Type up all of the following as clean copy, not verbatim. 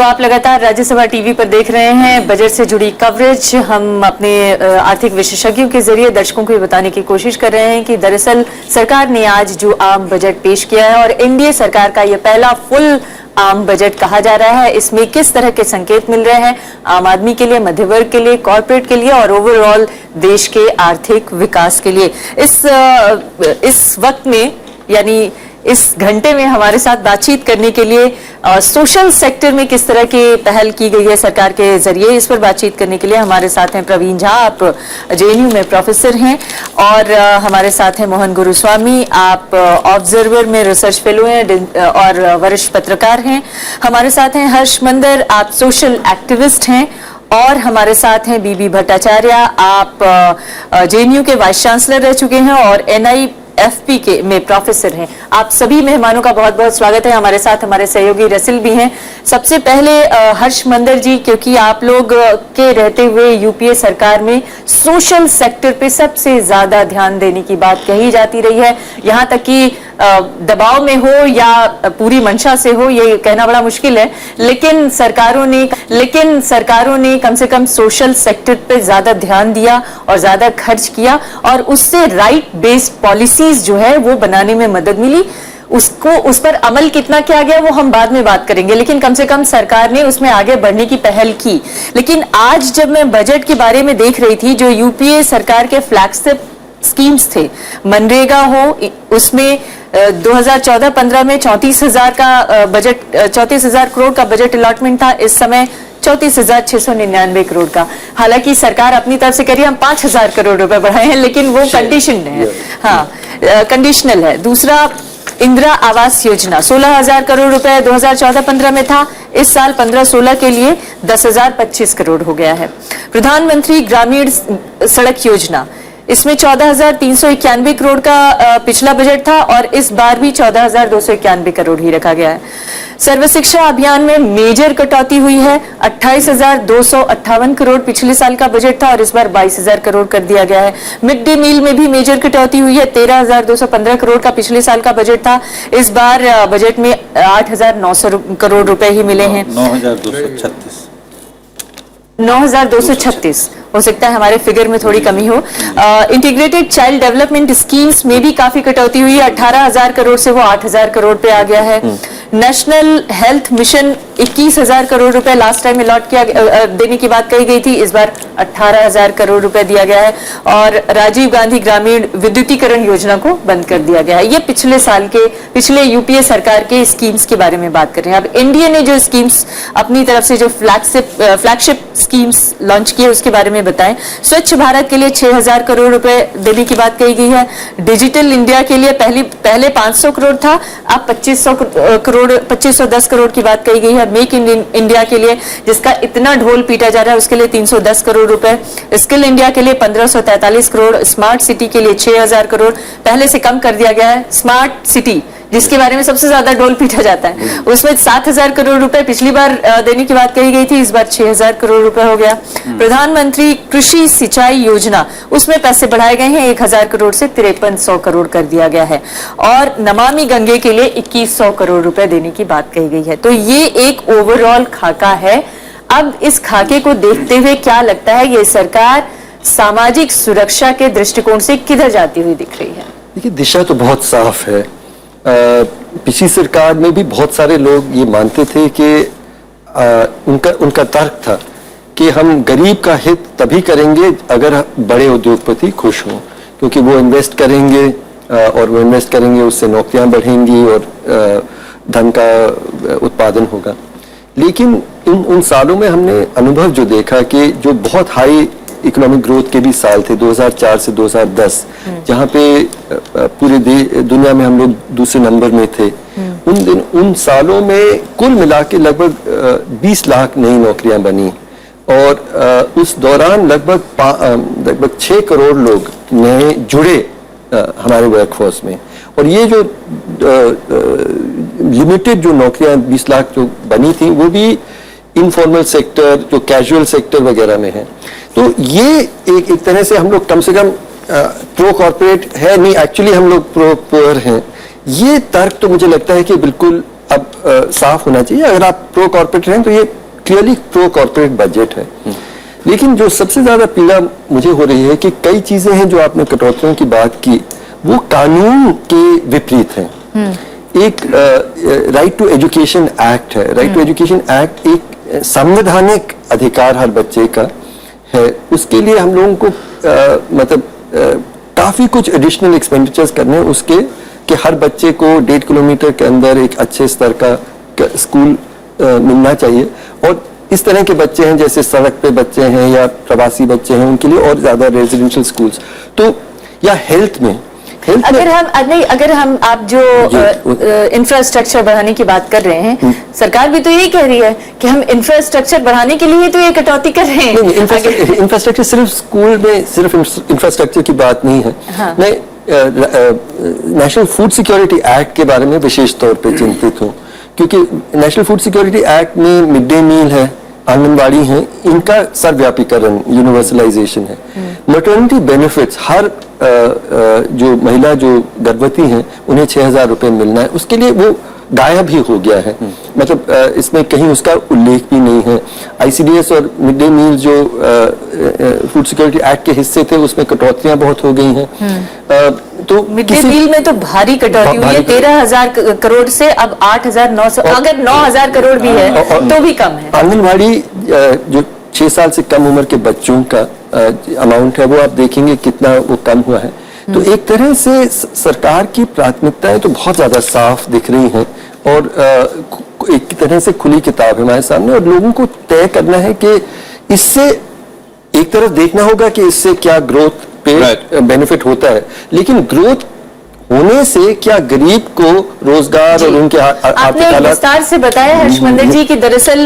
तो आप लगातार राज्यसभा टीवी पर देख रहे हैं बजट से जुड़ी कवरेज। हम अपने आर्थिक विशेषज्ञों के जरिए दर्शकों को ये बताने की कोशिश कर रहे हैं कि दरअसल सरकार ने आज जो आम बजट पेश किया है और एनडीए सरकार का ये पहला फुल आम बजट कहा जा रहा है, इसमें किस तरह के संकेत मिल रहे हैं आम आदमी के लिए, मध्य वर्ग के लिए, कॉर्पोरेट के लिए और ओवरऑल देश के आर्थिक विकास के लिए। इस वक्त में यानी इस घंटे में हमारे साथ बातचीत करने के लिए सोशल सेक्टर में किस तरह की पहल की गई है सरकार के जरिए, इस पर बातचीत करने के लिए हमारे साथ हैं प्रवीण झा, आप जेएनयू में प्रोफेसर हैं, और हमारे साथ हैं मोहन गुरुस्वामी, आप ऑब्जर्वर में रिसर्च फेलो हैं और वरिष्ठ पत्रकार हैं। हमारे साथ हैं हर्ष मंदर, आप सोशल एक्टिविस्ट हैं, और हमारे साथ हैं बीबी भट्टाचार्य, आप जेएनयू के वाइस चांसलर रह चुके हैं और NIFP के में प्रोफेसर हैं। आप सभी मेहमानों का बहुत बहुत स्वागत है। हमारे साथ हमारे सहयोगी रसिल भी हैं। सबसे पहले हर्ष मंदर जी, क्योंकि आप लोग के रहते हुए यूपीए सरकार में सोशल सेक्टर पे सबसे ज्यादा ध्यान देने की बात कही जाती रही है, यहाँ तक कि दबाव में हो या पूरी मंशा से हो ये कहना बड़ा मुश्किल है, लेकिन सरकारों ने कम से कम सोशल सेक्टर पे ज्यादा ध्यान दिया और ज्यादा खर्च किया और उससे राइट बेस्ड पॉलिसीज जो है वो बनाने में मदद मिली। उस पर अमल कितना किया गया वो हम बाद में बात करेंगे, लेकिन कम से कम सरकार ने उसमें आगे बढ़ने की पहल की। लेकिन आज जब मैं बजट के बारे में देख रही थी, जो यूपीए सरकार के फ्लैगशिप स्कीम्स थे, मनरेगा हो, उसमें 2014-15 में 34,000 का बजट, 34,000 करोड़ का बजट अलॉटमेंट था। इस समय 34,699 करोड़ का। हालांकि सरकार अपनी तरफ से कह रही है हम 5,000 करोड़ रुपए बढ़ाए हैं, लेकिन वो कंडीशन है, हाँ कंडीशनल है। दूसरा, इंदिरा आवास योजना 16,000 करोड़ रुपए 2014-15 में था, इस साल 15-16 के लिए 10,025 करोड़ हो गया है। प्रधानमंत्री ग्रामीण सड़क योजना, इसमें 14,391 करोड़ का पिछला बजट था और इस बार भी 14,291 करोड़ ही रखा गया है। सर्व शिक्षा अभियान में मेजर कटौती हुई है, 28,258 करोड़ पिछले साल का बजट था और इस बार 22,000 करोड़ कर दिया गया है। मिड डे मील में भी मेजर कटौती हुई है, 13,215 करोड़ का पिछले साल का बजट था, इस बार बजट में 8,900 करोड़ रुपए ही मिले हैं। 9,236 हो सकता है हमारे फिगर में थोड़ी कमी हो। इंटीग्रेटेड चाइल्ड डेवलपमेंट स्कीम्स में भी काफी कटौती हुई है, 18,000 करोड़ से वो 8,000 करोड़ पे आ गया है। नेशनल हेल्थ मिशन 21,000 करोड़ रुपए लास्ट टाइम अलॉट किया देने की बात कही गई थी, इस बार 18,000 करोड़ रुपए दिया गया है। और राजीव गांधी ग्रामीण विद्युतीकरण योजना को बंद कर दिया गया है। ये पिछले यूपीए सरकार के स्कीम्स के बारे में बात कर रहे हैं। अब एनडीए ने जो स्कीम्स अपनी तरफ से जो फ्लैगशिप स्कीम्स लॉन्च किए उसके बारे में बताएं। स्वच्छ भारत के लिए 6,000 करोड़ रुपए देने की बात कही गई है। डिजिटल इंडिया के लिए पहले 500 करोड़ था, अब 2510 करोड़ की बात कही गई है। मेक इन इंडिया के लिए, जिसका इतना ढोल पीटा जा रहा है, उसके लिए 310 करोड़ रुपए। स्किल इंडिया के लिए 1543 करोड़। स्मार्ट सिटी के लिए 6,000 करोड़, पहले से कम कर दिया गया है। स्मार्ट सिटी जिसके बारे में सबसे ज्यादा ढोल पीटा जाता है, उसमें 7,000 करोड़ रुपए पिछली बार देने की बात कही गई थी, इस बार 6,000 करोड़ रुपए हो गया। प्रधानमंत्री कृषि सिंचाई योजना, उसमें पैसे बढ़ाए गए हैं, 1,000 करोड़ से 5300 करोड़ कर दिया गया है। और नमामि गंगे के लिए 2,100 करोड़ रुपए देने की बात कही गई है। तो ये एक ओवरऑल खाका है। अब इस खाके को देखते हुए क्या लगता है, ये सरकार सामाजिक सुरक्षा के दृष्टिकोण से किधर जाती हुई दिख रही है? देखिए, दिशा तो बहुत साफ है। पिछली सरकार में भी बहुत सारे लोग ये मानते थे कि उनका तर्क था कि हम गरीब का हित तभी करेंगे अगर बड़े उद्योगपति खुश हों, क्योंकि वो इन्वेस्ट करेंगे और वो इन्वेस्ट करेंगे उससे नौकरियां बढ़ेंगी और धन का उत्पादन होगा। लेकिन उन सालों में हमने अनुभव जो देखा कि जो बहुत हाई इकोनॉमिक ग्रोथ के भी साल थे 2004 से 2010, जहाँ पे पूरे दुनिया में हम लोग दूसरे नंबर में थे, उन सालों में कुल मिला के लगभग 20 लाख नई नौकरियां बनी और उस दौरान लगभग 6 करोड़ लोग नए जुड़े हमारे वर्कफोर्स में। और ये जो लिमिटेड जो नौकरियां 20 लाख जो बनी थी, वो भी इनफॉर्मल सेक्टर, जो कैजुअल सेक्टर वगैरह में है। तो ये एक तरह से हम लोग कम से कम प्रो कॉर्पोरेट है नहीं, एक्चुअली हम लोग प्रो पुअर हैं। ये तर्क तो मुझे लगता है कि बिल्कुल अब साफ होना चाहिए। अगर आप प्रो कॉर्पोरेट हैं तो ये क्लियरली प्रो कॉर्पोरेट बजट है। लेकिन जो सबसे ज्यादा पीड़ा मुझे हो रही है कि कई चीजें हैं जो आपने कटौतियों की बात की, वो कानून के विपरीत हैं। एक राइट टू एजुकेशन एक्ट है। राइट टू एजुकेशन एक्ट एक संवैधानिक अधिकार हर बच्चे का है। उसके लिए हम लोगों को मतलब काफी कुछ एडिशनल एक्सपेंडिचर्स करने हैं उसके, कि हर बच्चे को 1.5 किलोमीटर के अंदर एक अच्छे स्तर का स्कूल मिलना चाहिए। और इस तरह के बच्चे हैं जैसे सड़क पे बच्चे हैं या प्रवासी बच्चे हैं, उनके लिए और ज्यादा रेजिडेंशियल स्कूल्स। तो या हेल्थ में अगर हम आप जो इंफ्रास्ट्रक्चर बढ़ाने की बात कर रहे हैं, सरकार भी तो यही कह रही है कि हम इंफ्रास्ट्रक्चर बढ़ाने के लिए तो ये कटौती कर रहे हैं। इंफ्रास्ट्रक्चर सिर्फ स्कूल में सिर्फ इंफ्रास्ट्रक्चर की बात नहीं है। हाँ। मैं नेशनल फूड सिक्योरिटी एक्ट के बारे में विशेष तौर पे चिंतित हूँ, क्योंकि नेशनल फूड सिक्योरिटी एक्ट में मिड डे मील है, आंगनबाड़ी है, इनका सर्वव्यापीकरण यूनिवर्सलाइजेशन है। मैटरनिटी बेनिफिट्स हर जो महिला जो गर्भवती हैं उन्हें 6,000 रुपए मिलना है, उसके लिए वो गायब ही हो गया है। मतलब इसमें कहीं उसका उल्लेख भी नहीं है। आईसीडीएस और मिड डे मील जो फूड सिक्योरिटी एक्ट के हिस्से थे उसमें कटौतियां बहुत हो गई हैं। तो मिड डे मील में तो भारी कटौती हुई है, 13,000 करोड़ से अब 8,900, अगर 9,000 करोड़ भी है तो भी कम है। आंगनबाड़ी जो 6 साल से कम उम्र के बच्चों का अमाउंट है वो आप देखेंगे कितना वो कम हुआ है। तो एक तरह से सरकार की प्राथमिकताएं तो बहुत ज्यादा साफ दिख रही हैं और एक तरह से खुली किताब है हमारे सामने, और लोगों को तय करना है कि इससे एक तरफ देखना होगा कि इससे क्या ग्रोथ पे बेनिफिट होता है, लेकिन ग्रोथ होने से क्या गरीब को रोजगार और उनके आपने विस्तार से बताया हर्षमंदिर जी कि दरअसल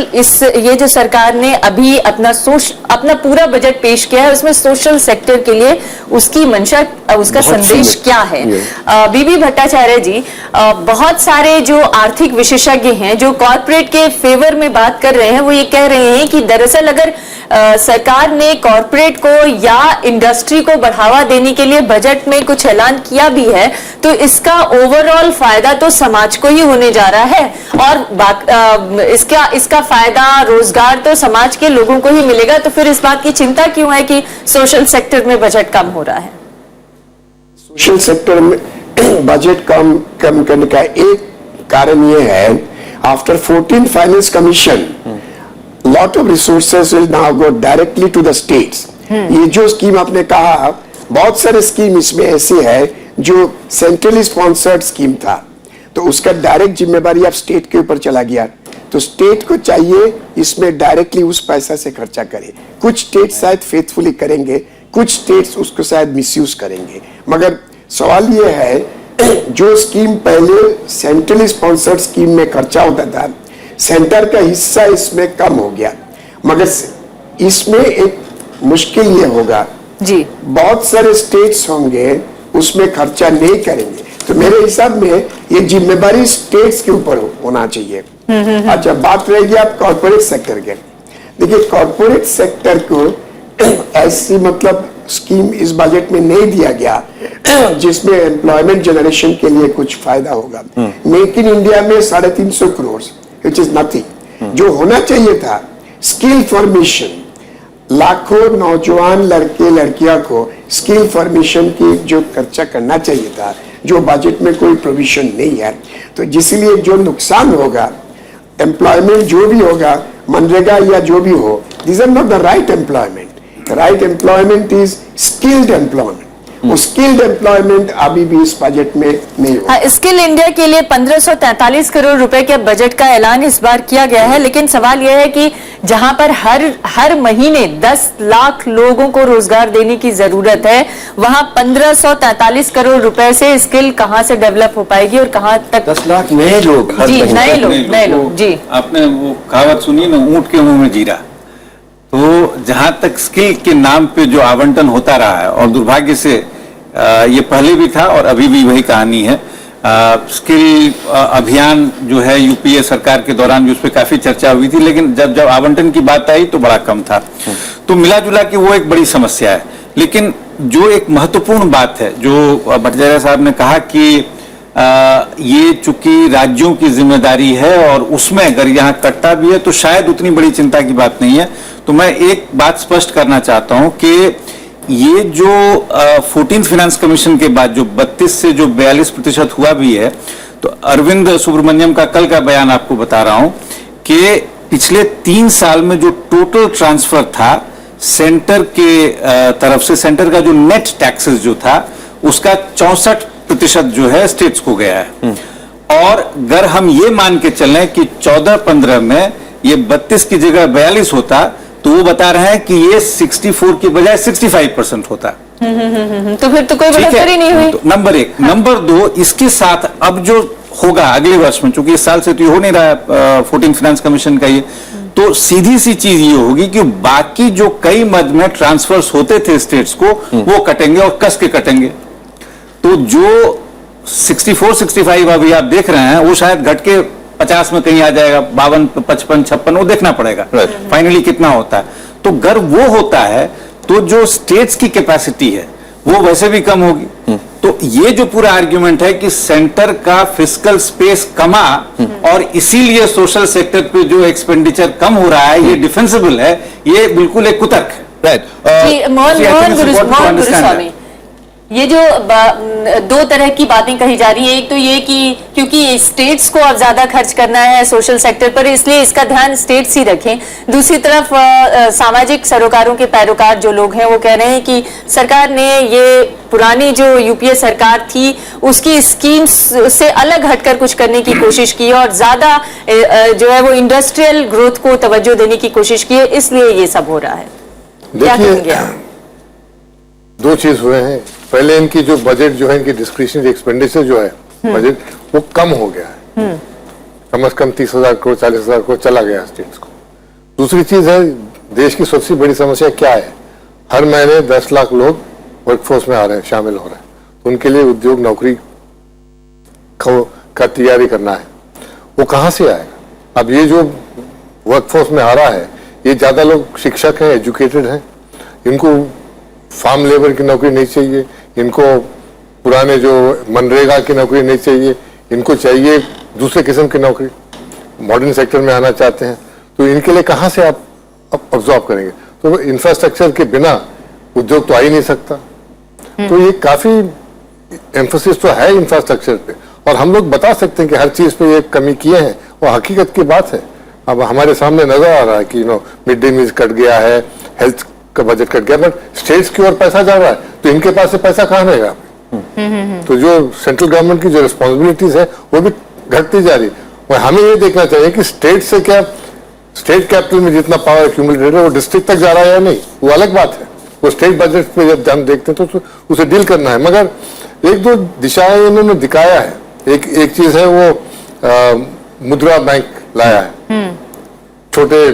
ये जो सरकार ने अभी अपना पूरा बजट पेश किया है, उसमें सोशल सेक्टर के लिए उसकी मंशा, उसका संदेश क्या है। बीबी भट्टाचार्य जी, बहुत सारे जो आर्थिक विशेषज्ञ हैं जो कॉर्पोरेट के फेवर में बात कर रहे हैं, वो ये कह रहे हैं कि दरअसल अगर सरकार ने कॉर्पोरेट को या इंडस्ट्री को बढ़ावा देने के लिए बजट में कुछ ऐलान किया भी है तो इसका ओवरऑल फायदा तो समाज को ही होने जा रहा है, और इसका फायदा रोजगार तो समाज के लोगों को ही मिलेगा। तो फिर इस बात की चिंता क्यों है कि सोशल सेक्टर में बजट कम हो रहा है? सोशल सेक्टर में बजट कम करने का एक कारण ये है, after 14 finance commission lot of resources will now go directly to the states। ये जो स्कीम आपने कहा, बहुत सारे स्कीम इसमें ऐसे है जो सेंट्रली स्पॉन्सर्ड स्कीम था, तो उसका डायरेक्ट जिम्मेदारी अब स्टेट के ऊपर चला गया। तो स्टेट को चाहिए इसमें डायरेक्टली उस पैसा से खर्चा करे। कुछ स्टेट शायद फेथफुली करेंगे, कुछ स्टेट्स उसको शायद मिसयूज करेंगे। मगर सवाल ये है, जो स्कीम पहले सेंट्रली स्पॉन्सर्ड स्कीम में खर्चा होता था, सेंटर का हिस्सा इसमें कम हो गया, मगर इसमें एक मुश्किल ये होगा जी, बहुत सारे स्टेट्स होंगे उसमें खर्चा नहीं करेंगे। तो मेरे हिसाब में ये जिम्मेदारी स्टेट्स के ऊपर होना चाहिए। अच्छा, बात रहेगी आप कॉर्पोरेट सेक्टर के। देखिए, कॉर्पोरेट सेक्टर को ऐसी मतलब स्कीम इस बजट में नहीं दिया गया जिसमें एम्प्लॉयमेंट जनरेशन के लिए कुछ फायदा होगा। मेक इन इंडिया में 350 करोड़, which is nothing। जो होना चाहिए था स्किल फॉर्मेशन, लाखों नौजवान लड़के लड़कियां को स्किल फॉर्मेशन की जो खर्चा करना चाहिए था, जो बजट में कोई प्रोविजन नहीं है। तो जिसलिए जो नुकसान होगा, एम्प्लॉयमेंट जो भी होगा, मनरेगा या जो भी हो, this are not the right employment. Right employment is skilled employment. Skilled employment अभी भी इस बजट में नहीं हुआ। स्किल इंडिया के लिए 1543 करोड़ रुपए के बजट का ऐलान इस बार किया गया है, लेकिन सवाल यह है कि जहां पर हर महीने 10 लाख लोगों को रोजगार देने की जरूरत है, वहां 1543 करोड़ रुपए से स्किल कहां से डेवलप हो पाएगी और कहां तक? 10 लाख नए लोग, जी, नए लोग जी। आपने वो कहावत सुनी ना, ऊंट के मुंह में जीरा। तो जहां तक स्किल के नाम पे जो आवंटन होता रहा है, और दुर्भाग्य से ये पहले भी था और अभी भी वही कहानी है। स्किल अभियान जो है यूपीए सरकार के दौरान भी उस पर काफी चर्चा हुई थी, लेकिन जब आवंटन की बात आई तो बड़ा कम था। तो मिला जुला कि वो एक बड़ी समस्या है। लेकिन जो एक महत्वपूर्ण बात है जो भट्टाचार्य साहब ने कहा कि ये चूंकि राज्यों की जिम्मेदारी है और उसमें अगर यहाँ कटता भी है तो शायद उतनी बड़ी चिंता की बात नहीं है। तो मैं एक बात स्पष्ट करना चाहता हूं कि ये जो 14 फाइनेंस कमीशन के बाद जो 32 से जो 42% हुआ भी है, तो अरविंद सुब्रमण्यम का कल का बयान आपको बता रहा हूं कि पिछले 3 साल में जो टोटल ट्रांसफर था सेंटर के तरफ से, सेंटर का जो नेट टैक्सेस जो था उसका 64% जो है स्टेट्स को गया है। और अगर हम ये मान के चलें कि 14-15 में ये 32 की जगह 42 होता तो वो बता रहे हैं कि ये 64 की बजाय 65% होता। तो फिर तो कोई बढ़ोतरी ही नहीं हुई। तो नंबर 1। नंबर 2, इसके साथ अब जो होगा अगले वर्ष में, चूंकि इस साल से तो ये हो नहीं रहा 14 फाइनेंस कमीशन का ये, तो सीधी सी चीज ये होगी कि बाकी जो कई मद में ट्रांसफर्स होते थे स्टेट्स को वो कटेंगे और कस के कटेंगे। तो जो 64-65 अभी आप देख रहे हैं वो शायद घट के 50 में कहीं आ जाएगा, 52, 55, 56 वो देखना पड़ेगा फाइनली कितना होता है। तो अगर वो होता है तो जो स्टेट्स की कैपेसिटी है वो वैसे भी कम होगी। तो ये जो पूरा आर्ग्यूमेंट है कि सेंटर का फिस्कल स्पेस कमा और इसीलिए सोशल सेक्टर पे जो एक्सपेंडिचर कम हो रहा है ये डिफेंसिबल है, ये बिल्कुल एक कुतर्क है। जी, मोहन गुरुस्वामी, ये जो दो तरह की बातें कही जा रही है, एक तो ये कि क्योंकि स्टेट्स को अब ज्यादा खर्च करना है सोशल सेक्टर पर, इसलिए इसका ध्यान स्टेट्स ही रखें। दूसरी तरफ सामाजिक सरोकारों के पैरोकार जो लोग हैं वो कह रहे हैं कि सरकार ने ये पुरानी जो यूपीए सरकार थी उसकी स्कीम्स से अलग हटकर कुछ करने की कोशिश की और ज्यादा जो है वो इंडस्ट्रियल ग्रोथ को तवज्जो देने की कोशिश की है, इसलिए ये सब हो रहा है। क्या कहेंगे आप? दो चीज हुए हैं। पहले इनकी जो बजट जो है, इनकी डिस्क्रिशनरी एक्सपेंडिचर जो है बजट, वो कम हो गया है। कम से कम 30,000 करोड़ 40,000 करोड़ चला गया स्टेट्स को। दूसरी चीज है, देश की सबसे बड़ी समस्या क्या है? हर महीने 10 लाख लोग वर्कफोर्स में आ रहे हैं, शामिल हो रहे हैं। तो उनके लिए उद्योग नौकरी का तैयारी करना है, वो कहाँ से आएगा? अब ये जो वर्कफोर्स में आ रहा है, ये ज्यादा लोग शिक्षक हैं, एजुकेटेड हैं, इनको फार्म लेबर की नौकरी नहीं चाहिए, इनको पुराने जो मनरेगा की नौकरी नहीं चाहिए, इनको चाहिए दूसरे किस्म की नौकरी, मॉडर्न सेक्टर में आना चाहते हैं। तो इनके लिए कहाँ से आप अब्जॉर्ब करेंगे? तो इंफ्रास्ट्रक्चर के बिना उद्योग तो आ ही नहीं सकता। तो ये काफी एम्फोसिस तो है इंफ्रास्ट्रक्चर पे, और हम लोग बता सकते हैं कि हर चीज पे ये कमी किए हैं, वो हकीकत की बात है। अब हमारे सामने नजर आ रहा है कि मिड डे मील कट गया है, हेल्थ का बजट कट गया, बट स्टेट्स की ओर पैसा जा रहा है, तो इनके पास से पैसा कहाँ रहेगा? तो जो सेंट्रल गवर्नमेंट की जो रिस्पॉन्सिबिलिटीज है वो भी घटती जा रही है। और हमें ये देखना चाहिए कि स्टेट से क्या, स्टेट कैपिटल में जितना पावर एक्यूमुलेटेड है वो डिस्ट्रिक्ट तक जा रहा है या नहीं, वो अलग बात है। वो स्टेट बजट पे जब हम देखते हैं तो उसे डील करना है। मगर एक दो दिशाएं इन्होंने दिखाया है। एक चीज है वो मुद्रा बैंक लाया है छोटे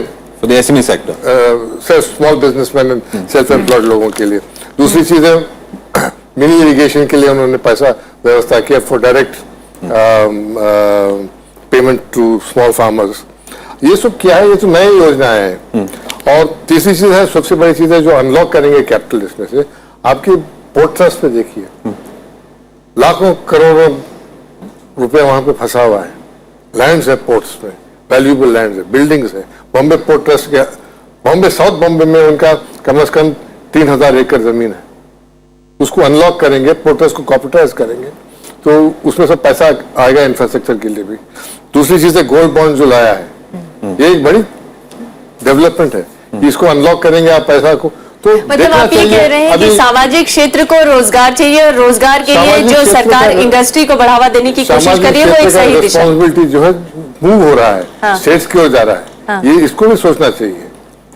SME sector, small businessman and self employed लोगों के लिए। दूसरी चीज है मिनी इरिगेशन के लिए उन्होंने पैसा व्यवस्था किया for direct payment to small farmers. ये सब क्या है? ये तो नई योजनाएं हैं। और तीसरी चीज है, सबसे बड़ी चीज है जो अनलॉक करेंगे कैपिटल इसमें से, आपकी पोर्ट ट्रस्ट पे देखिए, लाखों करोड़ों रुपए वहां पे फंसा हुआ है। लैंड्स है पोर्ट्स में, वैल्यूएबल लैंड्स है, बिल्डिंग्स है। बॉम्बे पोर्ट ट्रस्ट के बॉम्बे, साउथ बॉम्बे में उनका कम से कम 3,000 एकड़ जमीन है। उसको अनलॉक करेंगे, पोर्ट ट्रस्ट को कॉर्पोरेटाइज करेंगे, तो उसमें सब पैसा आएगा इंफ्रास्ट्रक्चर के लिए भी। दूसरी चीज है गोल्ड बॉन्ड जो लाया है, ये एक बड़ी डेवलपमेंट है। इसको अनलॉक करेंगे आप पैसा को, तो मतलब आप ये कह रहे हैं कि सामाजिक क्षेत्र को रोजगार चाहिए और रोजगार के लिए जो सरकार इंडस्ट्री को बढ़ावा देने की कोशिश कर रही है वो एक सही दिशा। रिस्पॉन्सिबिलिटी जो है मूव हो रहा है, स्टेट्स की ओर जा रहा है। ये इसको भी सोचना चाहिए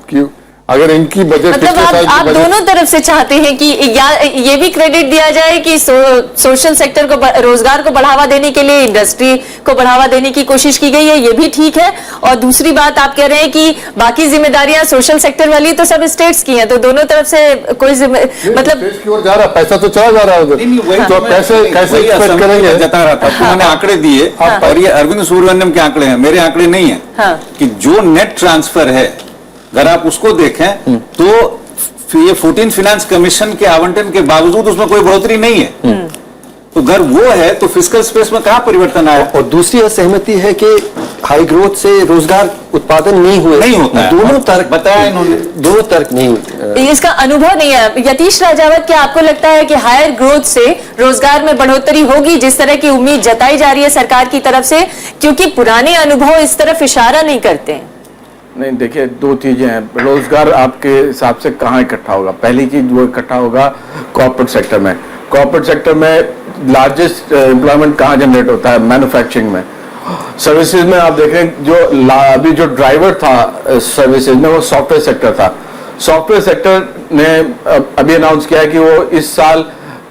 कि अगर इनकी बजट, मतलब आप दोनों तरफ से चाहते हैं कि या ये भी क्रेडिट दिया जाए कि सोशल सेक्टर को, रोजगार को बढ़ावा देने के लिए इंडस्ट्री को बढ़ावा देने की कोशिश की गई है, ये भी ठीक है। और दूसरी बात आप कह रहे हैं कि बाकी जिम्मेदारियां सोशल सेक्टर वाली तो सब स्टेट्स की हैं, तो दोनों तरफ से कोई मतलब स्टेट्स की ओर जा रहा है, पैसा तो चला जा रहा है उधर, तो कैसे एक्सपेक्ट करेंगे? जता रहा था, मैंने आंकड़े दिए और ये अरविंद सुब्रमण्यम के आंकड़े हैं, मेरे आंकड़े नहीं है कि जो नेट ट्रांसफर है अगर आप उसको देखें तो ये 14 फाइनेंस कमीशन के आवंटन के बावजूद उसमें कोई बढ़ोतरी नहीं है। तो अगर वो है तो फिजिकल स्पेस में कहाँ परिवर्तन आया? और दूसरी असहमति है कि हाई ग्रोथ से रोजगार उत्पादन नहीं हुए, नहीं होता है। दोनों तर्क बताया इन्होंने, दोनों तर्क नहीं। इसका अनुभव नहीं है। यतीश राजावत, क्या आपको लगता है कि हायर ग्रोथ से रोजगार में बढ़ोतरी होगी, जिस तरह की उम्मीद जताई जा रही है सरकार की तरफ से, क्योंकि पुराने अनुभव इस तरफ इशारा नहीं करते हैं? नहीं, देखिए, दो चीजें हैं। रोजगार आपके हिसाब से कहाँ इकट्ठा होगा? पहली चीज वो इकट्ठा होगा कॉर्पोरेट सेक्टर में। कॉर्पोरेट सेक्टर में लार्जेस्ट एम्प्लॉयमेंट कहाँ जनरेट होता है? मैन्युफैक्चरिंग में। सर्विसेज में आप देखें, जो अभी जो ड्राइवर था सर्विसेज में, वो सॉफ्टवेयर सेक्टर था। सॉफ्टवेयर सेक्टर ने अभी अनाउंस किया है कि वो इस साल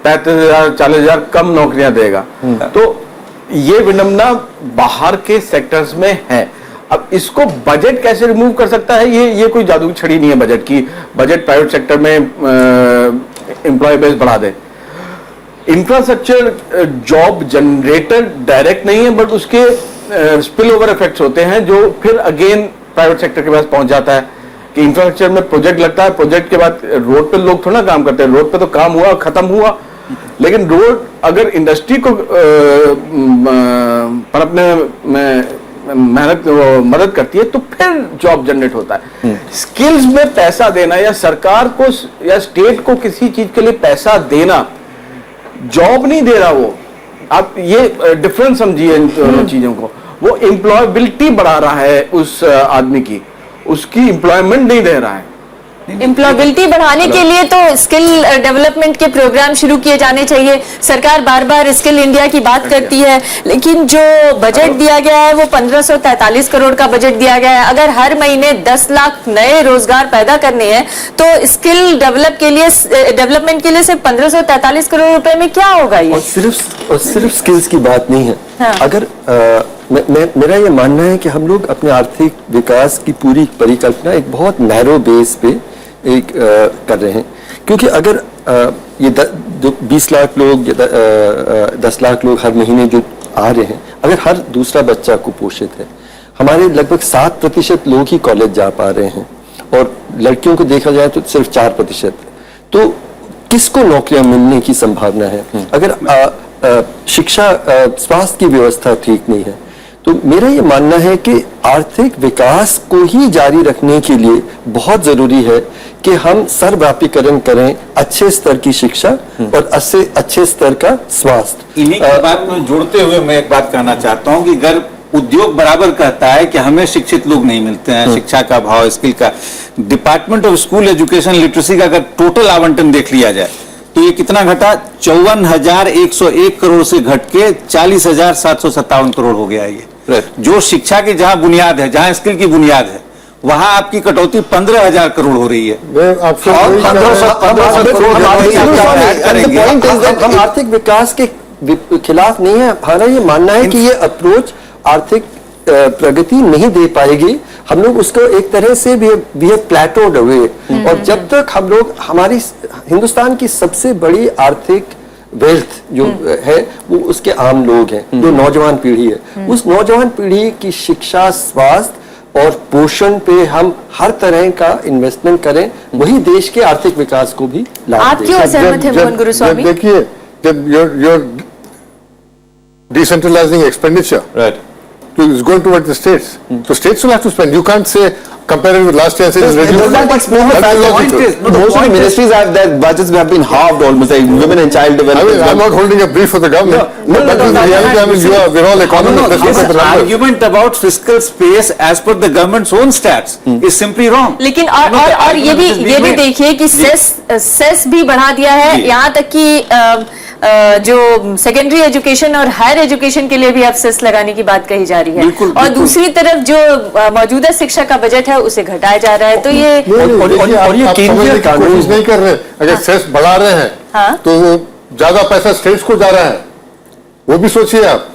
35,000 40,000 कम नौकरियां देगा। तो ये विडंबना बाहर के सेक्टर्स में है। अब इसको बजट कैसे रिमूव कर सकता है? ये कोई जादू की छड़ी नहीं है बजट की। बजट प्राइवेट सेक्टर में एम्प्लॉय बेस बढ़ा दे। इंफ्रास्ट्रक्चर जॉब जनरेटर डायरेक्ट नहीं है, बट उसके स्पिल ओवर इफेक्ट्स होते हैं जो फिर अगेन प्राइवेट सेक्टर के पास पहुंच जाता है कि इंफ्रास्ट्रक्चर में प्रोजेक्ट लगता है, प्रोजेक्ट के बाद रोड पे लोग थोड़ा काम करते हैं, रोड पे तो काम हुआ खत्म हुआ, लेकिन रोड अगर इंडस्ट्री को पनपने में मदद करती है तो फिर जॉब जनरेट होता है। स्किल्स में पैसा देना या सरकार को या स्टेट को किसी चीज के लिए पैसा देना जॉब नहीं दे रहा वो। आप ये डिफरेंस समझिए इन चीजों को। वो एम्प्लॉयबिलिटी बढ़ा रहा है उस आदमी की, उसकी एम्प्लॉयमेंट नहीं दे रहा है। एम्प्लॉयबिलिटी बढ़ाने के लिए तो स्किल डेवलपमेंट के प्रोग्राम शुरू किए जाने चाहिए। सरकार बार बार स्किल इंडिया की बात करती है, लेकिन जो बजट दिया गया है वो 1543 करोड़ का बजट दिया गया है। अगर हर महीने 10 लाख नए रोजगार पैदा करने हैं तो स्किल डेवलपमेंट के लिए सिर्फ 1543 करोड़ रुपए में क्या होगा? ये और सिर्फ स्किल्स की बात नहीं है। हाँ। अगर मेरा ये मानना है कि हम लोग अपने आर्थिक विकास की पूरी परिकल्पना एक बहुत नैरो बेस पे एक कर रहे हैं, क्योंकि अगर ये 20 लाख लोग या 10 लाख लोग हर महीने जो आ रहे हैं, अगर हर दूसरा बच्चा कुपोषित है, हमारे लगभग 7% लोग ही कॉलेज जा पा रहे हैं और लड़कियों को देखा जाए तो सिर्फ 4%, तो किसको नौकरियां मिलने की संभावना है? अगर शिक्षा स्वास्थ्य की व्यवस्था ठीक नहीं है, तो मेरा ये मानना है कि आर्थिक विकास को ही जारी रखने के लिए बहुत जरूरी है कि हम सर्वव्यापीकरण करें, अच्छे स्तर की शिक्षा और अच्छे स्तर का स्वास्थ्य। इन्हीं की बात में जोड़ते हुए मैं एक बात कहना चाहता हूं कि अगर उद्योग बराबर कहता है कि हमें शिक्षित लोग नहीं मिलते हैं, शिक्षा का भाव, स्किल का, department of school education literacy का अगर टोटल आवंटन देख लिया जाए तो ये कितना घटा? 54,101 करोड़ से घट के 40,757 करोड़ हो गया है ये। जो शिक्षा की जहां बुनियाद है, जहां स्किल की बुनियाद है, वहां आपकी कटौती 15,000 करोड़ हो रही है। हम आर्थिक विकास के खिलाफ नहीं है। हमारा ये मानना है कि ये अप्रोच आर्थिक प्रगति नहीं दे पाएगी। हम लोग उसको एक तरह से वी हैव प्लेटोड अवे, और जब तक हम लोग, हमारी हिंदुस्तान की सबसे बड़ी आर्थिक वेल्थ जो है वो उसके आम लोग हैं, जो नौजवान पीढ़ी है। उस नौजवान पीढ़ी की शिक्षा, स्वास्थ्य और पोषण पे हम हर तरह का इन्वेस्टमेंट करें, वही देश के आर्थिक विकास को भी लाभ आप क्यों असहमत है मोहन गुरुस्वामी? देखिए, जब you're decentralizing expenditure, right, is going towards the states. So states will have to spend. You can't say compare it with last year and say it's reduced. Does that explain the fact that most of the ministries have their budgets have been halved almost, like women and child development? I'm not holding a brief for the government. But that is the reality. I mean, we're all economists. Let's look at the numbers. argument about fiscal space as per the government's own stats is simply wrong. लेकिन और ये भी देखिए कि cess भी बढ़ा दिया है, यहाँ तक कि जो सेकेंडरी एजुकेशन और हायर एजुकेशन के लिए भी अब सेस लगाने की बात कही जा रही है। और दूसरी तरफ जो मौजूदा शिक्षा का बजट है उसे घटाया जा रहा है। तो ये और ये केंद्रीय कोशिश नहीं कर रहे। अगर सेस बढ़ा रहे हैं, हाँ? तो ज्यादा पैसा स्टेट्स को जा रहा है, वो भी सोचिए आप।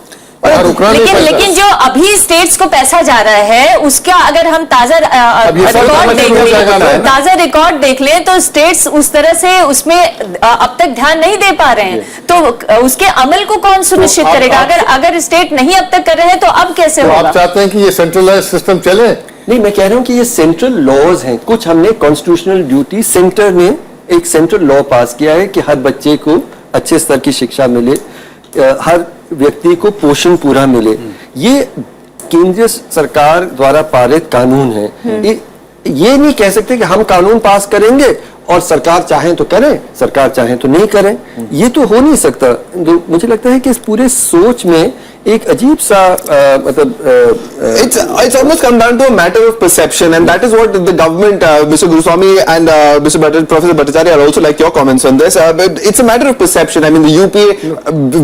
लेकिन जो अभी स्टेट्स को पैसा जा रहा है उसका अगर हम ताजा रिकॉर्ड देख लें तो स्टेट्स उस तरह से उसमें अब तक ध्यान नहीं दे पा रहे हैं, तो उसके अमल को कौन सुनिश्चित करेगा? अगर स्टेट नहीं अब तक कर रहे हैं तो अब कैसे होगा? आप चाहते हैं कि ये सेंट्रलाइज सिस्टम चले? नहीं, मैं कह रहा हूं कि ये सेंट्रल लॉज हैं। कुछ हमने कॉन्स्टिट्यूशनल ड्यूटी, सेंटर ने एक सेंट्रल लॉ पास किया है कि हर बच्चे को अच्छे स्तर की शिक्षा मिले, हर व्यक्ति को पोषण पूरा मिले, ये केंद्रीय सरकार द्वारा पारित कानून है। ये नहीं कह सकते कि हम कानून पास करेंगे और सरकार चाहे तो करें, सरकार चाहे तो नहीं करें, ये तो हो नहीं सकता। तो मुझे लगता है कि इस पूरे सोच में एक अजीब सा It's almost come down to a matter of perception, and that is what the government, Mr. Guruswamy and Professor Bhattacharya, are also like your comments on this. But it's a matter of perception. I mean, the UPA,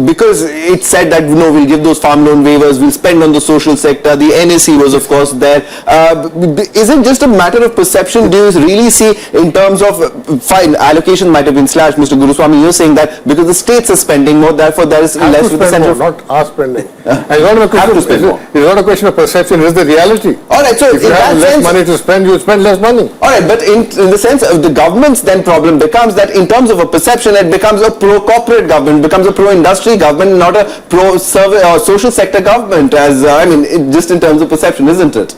because it said that no, we'll give those farm loan waivers, we'll spend on the social sector. The NSE was, of course, there. Isn't just a matter of perception? Do you really see, in terms of fine allocation might have been slashed, Mr. Guruswamy, you're saying that because the states are spending more, therefore there is less with the spend center. more, not are spending. It's not a question. to spend more. It's not a question of perception. It's the reality. All right, so If you in have that less sense, money to spend, you spend less money. all right, but in the sense of the government's then problem becomes that in terms of a perception, it becomes a pro-corporate government, becomes a pro-industry government, not a pro-service or social sector government. As I mean, just in terms of perception, isn't it?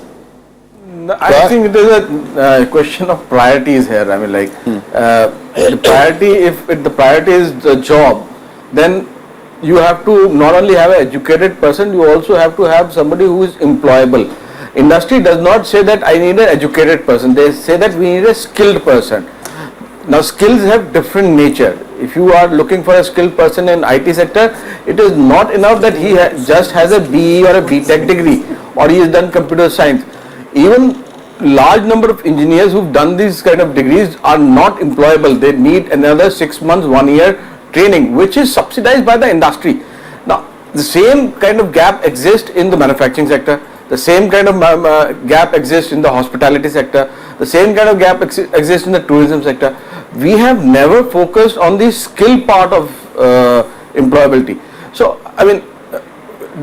I think it is a question of priorities here. I mean, like the priority, if the priority is the job, then you have to not only have an educated person, you also have to have somebody who is employable. Industry does not say that I need an educated person. They say that we need a skilled person. Now, skills have different nature. If you are looking for a skilled person in IT sector, it is not enough that he just has a BE or a BTech degree or he has done computer science. Even large number of engineers who've done these kind of degrees are not employable. They need another 6 months, 1 year training, which is subsidized by the industry. Now, the same kind of gap exists in the manufacturing sector. The same kind of gap exists in the hospitality sector. The same kind of gap exists in the tourism sector. We have never focused on the skill part of employability. So, I mean,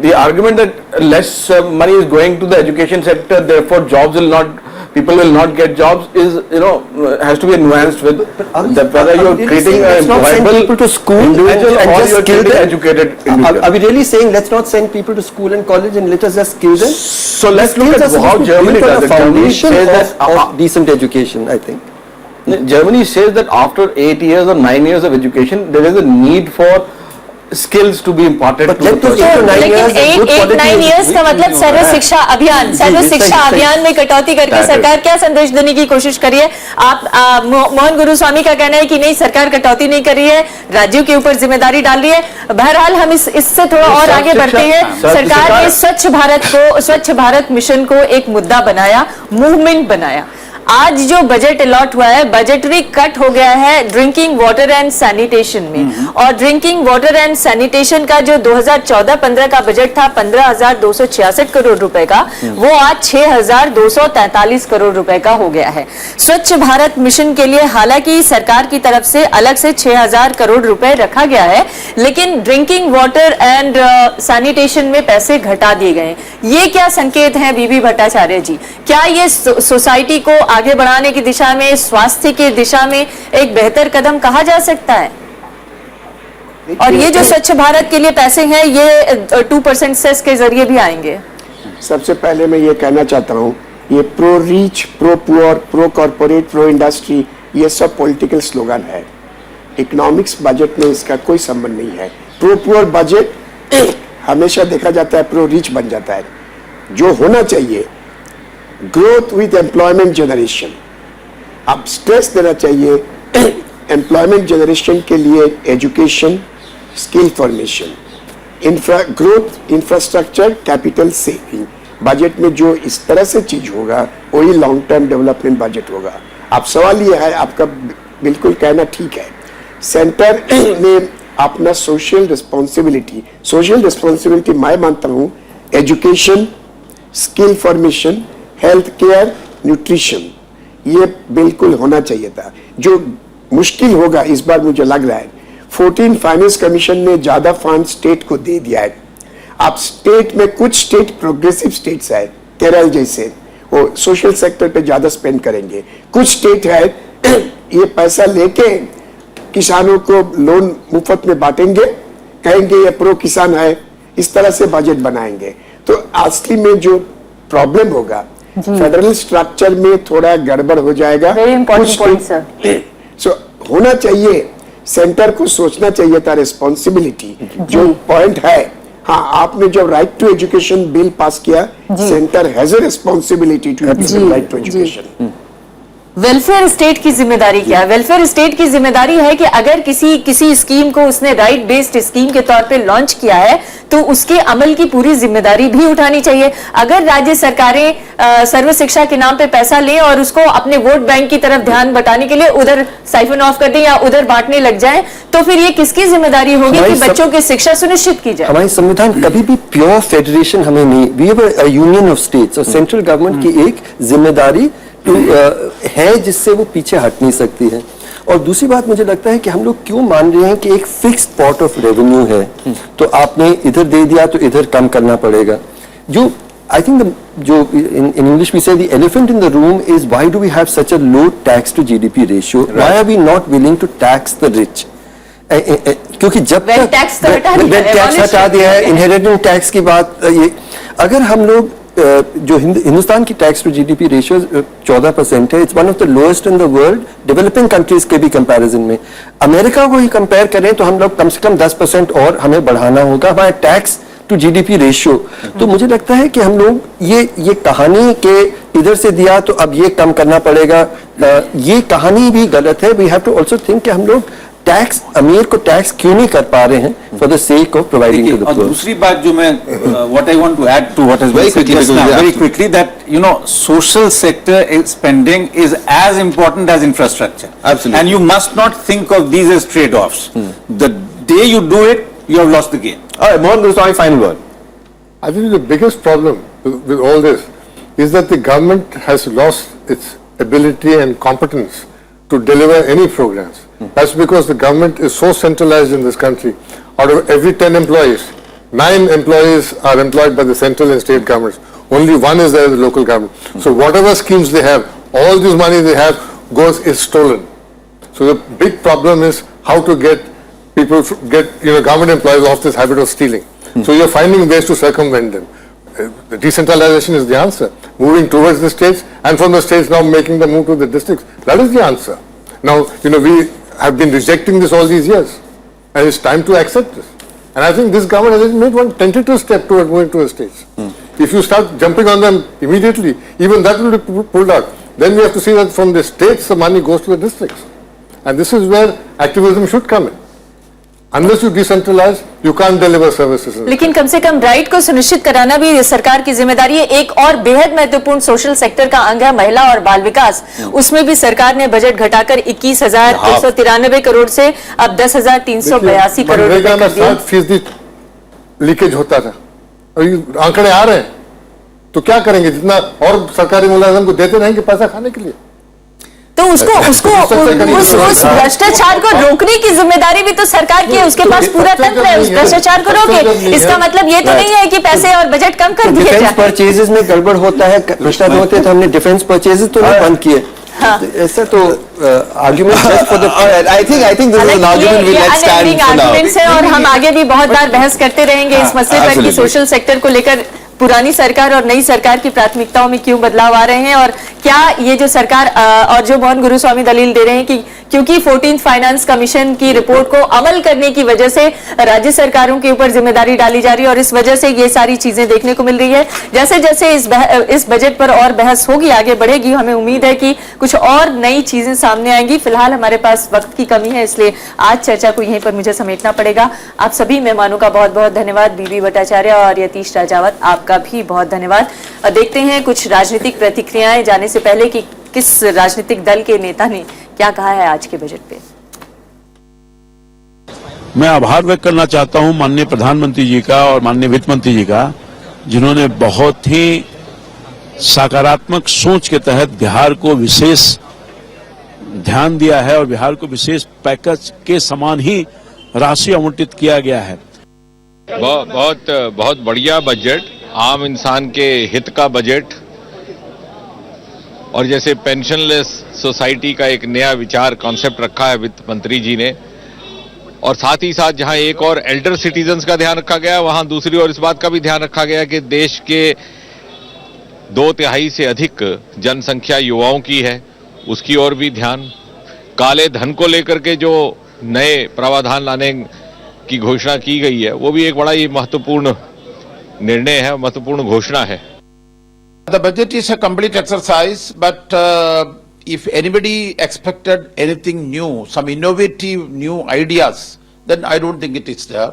the argument that less money is going to the education sector, therefore jobs will not, people will not get jobs, is, you know, has to be nuanced with that whether you are creating a let's not send employable people to school individual and or just you are skill creating them? educated individual. Are we really saying let's not send people to school and college and let us just skill them? So let's look at how Germany does it. Germany Foundation says that of decent education, I think. Germany says that after 8 years or 9 years of education, there is a need for skills to be imparted But to let the those person. 8 to 9 years लेकिन good quality 8-9 years का मतलब सर्व शिक्षा अभियान, सर्व जी, शिक्षा सही, अभियान में कटौती करके That is- सरकार क्या संदेश देने की कोशिश करी है? आप मोहन गुरुस्वामी का कहना है कि नहीं, सरकार कटौती नहीं कर रही है, राज्यों के ऊपर जिम्मेदारी डाल रही है। बहरहाल हम इससे थोड़ा और सर्व आगे शिक्षा- बढ़ते हैं। सर्व सरकार ने शिक्षा- स्वच्छ भारत मिशन को एक मुद्दा बनाया, मूवमेंट बनाया। आज जो बजट अलॉट हुआ है, बजटरी कट हो गया है ड्रिंकिंग वाटर एंड सैनिटेशन में, और ड्रिंकिंग वाटर एंड सैनिटेशन का जो 2014-15 का बजट था 15,266 करोड़ रुपए का, वो आज 6,243 करोड़ रुपए का हो गया है। स्वच्छ भारत मिशन के लिए हालांकि सरकार की तरफ से अलग से 6,000 करोड़ रुपए रखा गया है, लेकिन ड्रिंकिंग वाटर एंड सैनिटेशन में पैसे घटा दिए गए। ये क्या संकेत हैं बीबी भट्टाचार्य जी? क्या ये सोसाइटी को आगे बढ़ाने की दिशा में, स्वास्थ्य की दिशा में एक बेहतर कदम कहा जा सकता है? और ये जो स्वच्छ भारत के लिए पैसे हैं, ये 2% सेस के जरिए भी आएंगे। सबसे पहले मैं ये कहना चाहता हूँ, ये pro reach, pro poor, pro corporate, pro industry, ये सब पॉलिटिकल स्लोगन है। इकोनॉमिक्स बजट में इसका कोई संबंध नहीं है। प्रो पुअर बजट हमेशा देखा जाता है प्रो रीच बन जाता है। जो होना चाहिए ग्रोथ विद एम्प्लॉयमेंट जनरेशन, अब स्ट्रेस देना चाहिए एम्प्लॉयमेंट जनरेशन के लिए education, skill formation, growth, infrastructure, capital saving. Budget में जो इस तरह से चीज होगा वही लॉन्ग टर्म डेवलपमेंट बजट होगा। अब सवाल ये है, आपका बिल्कुल कहना ठीक है, सेंटर ने अपना सोशल रिस्पॉन्सिबिलिटी मैं मानता हूँ education, skill formation, health care, nutrition, ये बिल्कुल होना चाहिए था। जो मुश्किल होगा इस बार मुझे लग रहा है, 14 फाइनेंस कमीशन ने ज्यादा फंड स्टेट को दे दिया है। अब स्टेट में कुछ स्टेट प्रोग्रेसिव स्टेट्स है, केरल जैसे, वो सोशल सेक्टर पे ज्यादा स्पेंड करेंगे। कुछ स्टेट है ये पैसा लेके किसानों को लोन मुफ्त में बांटेंगे, कहेंगे ये प्रो किसान है, इस तरह से बजट बनाएंगे। तो असली में जो प्रॉब्लम होगा फेडरल स्ट्रक्चर में थोड़ा गड़बड़ हो जाएगा। Very important point sir. So होना चाहिए सेंटर को सोचना चाहिए था रिस्पॉन्सिबिलिटी जो पॉइंट है। हाँ, आपने जब right to education bill pass किया, centre has a responsibility to implement right to education. Welfare state की जिम्मेदारी क्या है? वेलफेयर स्टेट की जिम्मेदारी है कि अगर किसी स्कीम को उसने राइट बेस्ड स्कीम के तौर पे लॉन्च किया है तो उसके अमल की पूरी जिम्मेदारी भी उठानी चाहिए। अगर राज्य सरकारें सर्व शिक्षा के नाम पे पैसा लें और उसको अपने वोट बैंक की तरफ ध्यान बटाने के लिए उधर साइफन ऑफ कर दें या उधर बांटने लग जाए तो फिर ये किसकी जिम्मेदारी होगी कि बच्चों की शिक्षा सुनिश्चित की जाए? हमारी संविधान कभी भी प्योर फेडरेशन हमें नहीं, we have a union of states और सेंट्रल गवर्नमेंट की एक जिम्मेदारी है जिससे वो पीछे हट नहीं सकती है। और दूसरी बात मुझे लगता है कि हम लोग क्यों मान रहे हैं कि एक फिक्स्ड पॉट ऑफ रेवेन्यू है तो आपने इधर दे दिया तो इधर कम करना पड़ेगा। जो आई थिंक जो in English we say the elephant in the room is why do we have such a low tax to GDP ratio, why are we not willing to tax the rich? क्योंकि जब wealth tax तो हटा दिया है, inheritance tax की बात, ये अगर हम लोग जो हिंदुस्तान की टैक्स टू जीडीपी रेशियो 14% है, it's one of the lowest in the world developing countries के भी कंपैरिजन में। अमेरिका को ही कंपेयर करें तो हम लोग कम से कम 10% और हमें बढ़ाना होगा हमारा टैक्स टू जीडीपी रेशियो। तो मुझे लगता है कि हम लोग ये कहानी के इधर से दिया तो अब ये कम करना पड़ेगा, ये कहानी भी गलत है। We have to also think कि हम लोग टैक्स अमीर को टैक्स क्यों नहीं कर पा रहे हैं for the sake of providing to the और पुअर। दूसरी बात जो मैं what I want to add to what has been said just now very quickly that you know social sector spending is as important as infrastructure. Absolutely. And you must not think of these as trade offs. The day you do it you have lost the game. All right, Mohan Goswami, final word. I think the biggest problem with all this is that the government has lost its ability and competence to deliver any programs. That's because the government is so centralized in this country. Out of every 10 employees, 9 employees are employed by the central and state governments. Only 1 is there in the local government. So whatever schemes they have, all this money they have is stolen. So the big problem is how to get people government employees off this habit of stealing. So you're finding ways to circumvent them. The decentralization is the answer. Moving towards the states and from the states now making them move to the districts. That is the answer. Now, we have been rejecting this all these years and it's time to accept this. And I think this government has made one tentative step toward moving to the states. If you start jumping on them immediately, even that will be pulled out. Then we have to see that from the states the money goes to the districts. And this is where activism should come in. Unless you decentralize, you can't deliver services. लेकिन कम से कम right को सुनिश्चित कराना भी सरकार की जिम्मेदारी है। एक और बेहद महत्वपूर्ण सोशल सेक्टर का अंग है महिला और बाल विकास। उसमें भी सरकार ने बजट घटाकर 21,193 करोड़ से अब 10,382 करोड़ रुपए कर दिया। 60% लीकेज होता था और ये आंकड़े आ रहे हैं तो क्या करेंगे? जितना और सरकारी मुलाजिम को देते रहेंगे पैसा खाने के लिए। तो उस भ्रष्टाचार को रोकने की जिम्मेदारी भी तो सरकार की है, उसके पास पूरा तंत्र है उस भ्रष्टाचार को रोके। इसका मतलब ये तो नहीं है कि पैसे और बजट कम कर दिए डिफेंस परचेजेस में गड़बड़ होता है, भ्रष्टाचार होते हैं तो हमने डिफेंस परचेजेस तो नहीं बंद किए। ऐसा तो argument just for the I think this is an argument we'll let stand for now. Arguments है और हम आगे भी बहुत बार बहस करते रहेंगे इस मसले पर कि सोशल सेक्टर को लेकर पुरानी सरकार और नई सरकार की प्राथमिकताओं में क्यों बदलाव आ रहे हैं और क्या ये जो सरकार और जो मोहन गुरुस्वामी दलील दे रहे हैं कि क्योंकि 14th फाइनेंस कमीशन की रिपोर्ट को अमल करने की वजह से राज्य सरकारों के ऊपर जिम्मेदारी डाली जा रही है और इस वजह से ये सारी चीजें देखने को मिल रही है। जैसे जैसे इस बजट पर और बहस होगी, आगे बढ़ेगी, हमें उम्मीद है कि कुछ और नई चीजें सामने आएंगी। फिलहाल हमारे पास वक्त की कमी है, इसलिए आज चर्चा को यहीं पर मुझे समेटना पड़ेगा। आप सभी मेहमानों का बहुत बहुत धन्यवाद। बीबी भट्टाचार्य और यतीश राजावत, आपका भी बहुत धन्यवाद। देखते हैं कुछ राजनीतिक प्रतिक्रियाएं जाने से पहले कि किस राजनीतिक दल के नेता ने क्या कहा है आज के बजट पे। मैं आभार व्यक्त करना चाहता हूं माननीय प्रधानमंत्री जी का और माननीय वित्त मंत्री जी का, जिन्होंने बहुत ही सकारात्मक सोच के तहत बिहार को विशेष ध्यान दिया है और बिहार को विशेष पैकेज के समान ही राशि आवंटित किया गया है। बहुत बढ़िया बजट, आम इंसान के हित का बजट। और जैसे पेंशनलेस सोसाइटी का एक नया विचार कॉन्सेप्ट रखा है वित्त मंत्री जी ने, और साथ ही साथ जहां एक और एल्डर सिटीजन्स का ध्यान रखा गया, वहां दूसरी ओर इस बात का भी ध्यान रखा गया कि देश के 2/3 से अधिक जनसंख्या युवाओं की है, उसकी ओर भी ध्यान। काले धन को लेकर के जो नए प्रावधान लाने की घोषणा की गई है, वो भी एक बड़ा ही महत्वपूर्ण निर्णय है, महत्वपूर्ण घोषणा है। The budget is a complete exercise, but if anybody expected anything new, some innovative new ideas, then I don't think it is there.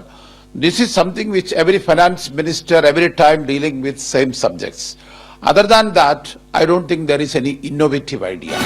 This is something which every finance minister every time dealing with same subjects. Other than that, I don't think there is any innovative idea.